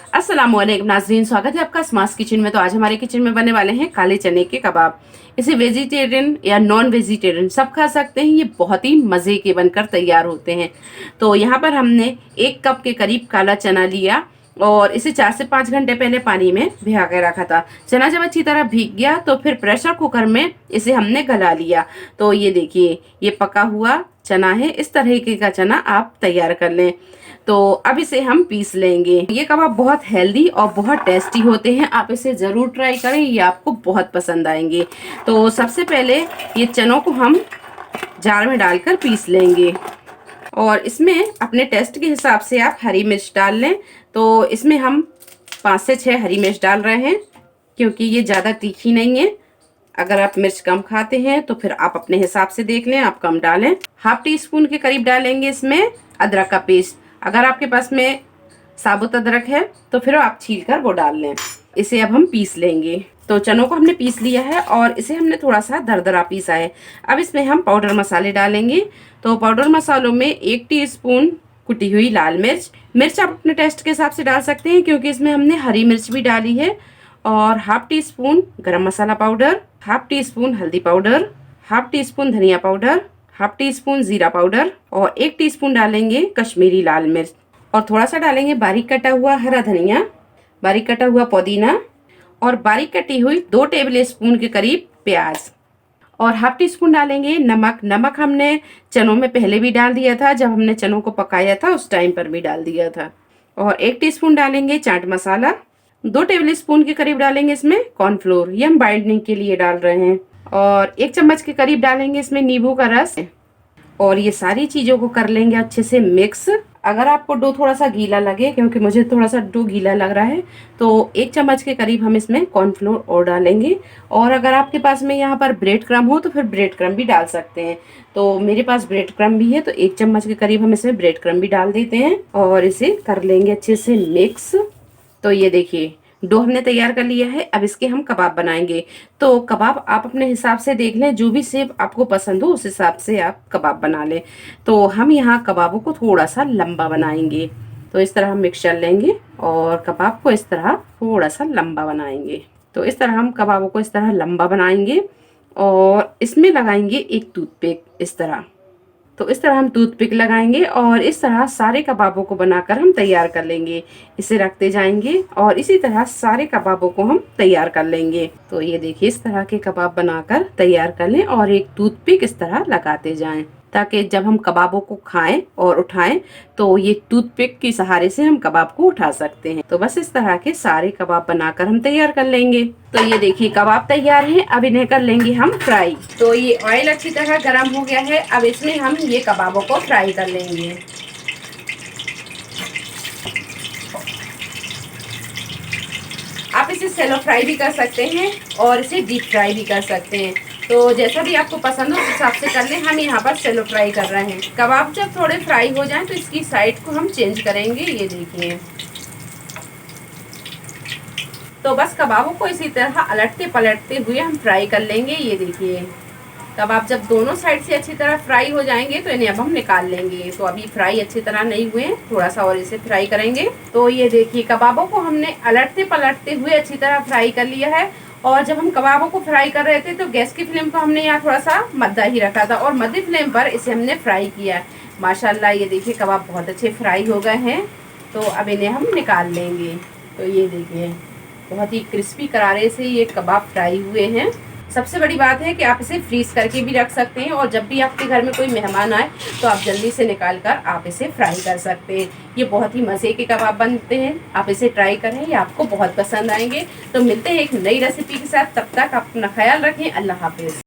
अस्सलामुअलैकुम नाज़रीन, स्वागत है आपका अस्मास किचन में। तो आज हमारे किचन में बनने वाले हैं काले चने के कबाब। इसे वेजिटेरियन या नॉन वेजिटेरियन सब खा सकते हैं। ये बहुत ही मज़े के बनकर तैयार होते हैं। तो यहाँ पर हमने 1 कप के करीब काला चना लिया और इसे 4 से 5 घंटे पहले पानी में भिगा के रखा था। चना जब अच्छी तरह भीग गया तो फिर प्रेशर कुकर में इसे हमने गला लिया। तो ये देखिए, ये पका हुआ चना है। इस तरीके का चना आप तैयार कर लें। तो अब इसे हम पीस लेंगे। ये कबाब बहुत हेल्दी और बहुत टेस्टी होते हैं। आप इसे ज़रूर ट्राई करें, ये आपको बहुत पसंद आएंगे। तो सबसे पहले ये चनों को हम जार में डालकर पीस लेंगे और इसमें अपने टेस्ट के हिसाब से आप हरी मिर्च डाल लें। तो इसमें हम 5 से 6 हरी मिर्च डाल रहे हैं क्योंकि ये ज़्यादा तीखी नहीं है। अगर आप मिर्च कम खाते हैं तो फिर आप अपने हिसाब से देख लें, आप कम डालें। ½ टी स्पून के करीब डालेंगे इसमें अदरक का पेस्ट। अगर आपके पास में साबुत अदरक है तो फिर आप छील कर वो डाल लें। इसे अब हम पीस लेंगे। तो चनों को हमने पीस लिया है और इसे हमने थोड़ा सा दरदरा पीसा है। अब इसमें हम पाउडर मसाले डालेंगे। तो पाउडर मसालों में 1 टीस्पून कुटी हुई लाल मिर्च आप अपने टेस्ट के हिसाब से डाल सकते हैं क्योंकि इसमें हमने हरी मिर्च भी डाली है। और ½ टी स्पून गरम मसाला पाउडर, ½ टी स्पून हल्दी पाउडर, ½ टी स्पून धनिया पाउडर, ½ टी स्पून जीरा पाउडर और 1 टीस्पून डालेंगे कश्मीरी लाल मिर्च और थोड़ा सा डालेंगे बारीक कटा हुआ हरा धनिया, बारीक कटा हुआ पुदीना और बारीक कटी हुई 2 टेबल स्पून के करीब प्याज और ½ टी स्पून डालेंगे नमक हमने चनों में पहले भी डाल दिया था, जब हमने चनों को पकाया था उस टाइम पर भी डाल दिया था। और 1 टीस्पून डालेंगे चाट मसाला, 2 टेबल स्पून के करीब डालेंगे इसमें कॉर्नफ्लोर, ये हम बाइंडिंग के लिए डाल रहे हैं। और 1 चम्मच के करीब डालेंगे इसमें नींबू का रस और ये सारी चीज़ों को कर लेंगे अच्छे से मिक्स। अगर आपको डो थोड़ा सा गीला लगे, क्योंकि मुझे थोड़ा सा डो गीला लग रहा है, तो 1 चम्मच के करीब हम इसमें कॉर्नफ्लोर और डालेंगे। और अगर आपके पास में यहाँ पर ब्रेड क्रम्ब हो तो फिर ब्रेड क्रम्ब भी डाल सकते हैं। तो मेरे पास ब्रेड क्रम्ब भी है तो 1 चम्मच के करीब हम इसमें ब्रेड क्रम्ब भी डाल देते हैं और इसे कर लेंगे अच्छे से मिक्स। तो ये देखिए, डो हमने तैयार कर लिया है। अब इसके हम कबाब बनाएंगे। तो कबाब आप अपने हिसाब से देख लें, जो भी शेप आपको पसंद हो उस हिसाब से आप कबाब बना लें। तो हम यहाँ कबाबों को थोड़ा सा लंबा बनाएंगे। तो इस तरह हम मिक्सचर लेंगे और कबाब को इस तरह थोड़ा सा लंबा बनाएंगे। तो इस तरह हम कबाबों को इस तरह लंबा बनाएंगे और इसमें लगाएंगे एक टूथपिक इस तरह। तो इस तरह हम टूथपिक लगाएंगे और इस तरह सारे कबाबों को बनाकर हम तैयार कर लेंगे। इसे रखते जाएंगे और इसी तरह सारे कबाबों को हम तैयार कर लेंगे। तो ये देखिए, इस तरह के कबाब बनाकर तैयार कर लें और एक टूथपिक इस तरह लगाते जाएं ताकि जब हम कबाबों को खाएं और उठाएं तो ये टूथपिक के सहारे से हम कबाब को उठा सकते हैं। तो बस इस तरह के सारे कबाब बनाकर हम तैयार कर लेंगे। तो ये देखिए, कबाब तैयार हैं। अब इन्हें कर लेंगे हम फ्राई। तो ये ऑयल अच्छी तरह गर्म हो गया है। अब इसमें हम ये कबाबों को फ्राई कर लेंगे। आप इसे सेलो फ्राई भी कर सकते हैं और इसे डीप फ्राई भी कर सकते हैं। तो जैसा भी आपको पसंद हो उस हिसाब से कर लें। हम यहाँ पर सेलो फ्राई कर रहे हैं। कबाब जब थोड़े फ्राई हो जाएं तो इसकी साइड को हम चेंज करेंगे। ये देखिए, तो बस कबाबों को इसी तरह अलटते पलटते हुए हम फ्राई कर लेंगे। ये देखिए, कबाब जब दोनों साइड से अच्छी तरह फ्राई हो जाएंगे तो इन्हें अब हम निकाल लेंगे। तो अभी फ्राई अच्छी तरह नहीं हुए, थोड़ा सा और इसे फ्राई करेंगे। तो ये देखिए, कबाबों को हमने अलटते पलटते हुए अच्छी तरह फ्राई कर लिया है। और जब हम कबाबों को फ्राई कर रहे थे तो गैस की फ्लेम को हमने यहाँ थोड़ा सा मद्दा ही रखा था और मध्य फ्लेम पर इसे हमने फ्राई किया। माशाल्लाह, ये देखिए कबाब बहुत अच्छे फ्राई हो गए हैं। तो अब इन्हें हम निकाल लेंगे। तो ये देखिए, बहुत ही क्रिस्पी करारे से ये कबाब फ्राई हुए हैं। सबसे बड़ी बात है कि आप इसे फ्रीज करके भी रख सकते हैं और जब भी आपके घर में कोई मेहमान आए तो आप जल्दी से निकाल कर आप इसे फ्राई कर सकते हैं। ये बहुत ही मज़े के कबाब बनते हैं। आप इसे ट्राई करें, ये आपको बहुत पसंद आएंगे। तो मिलते हैं एक नई रेसिपी के साथ। तब तक आप अपना ख्याल रखें। अल्लाह हाफिज़।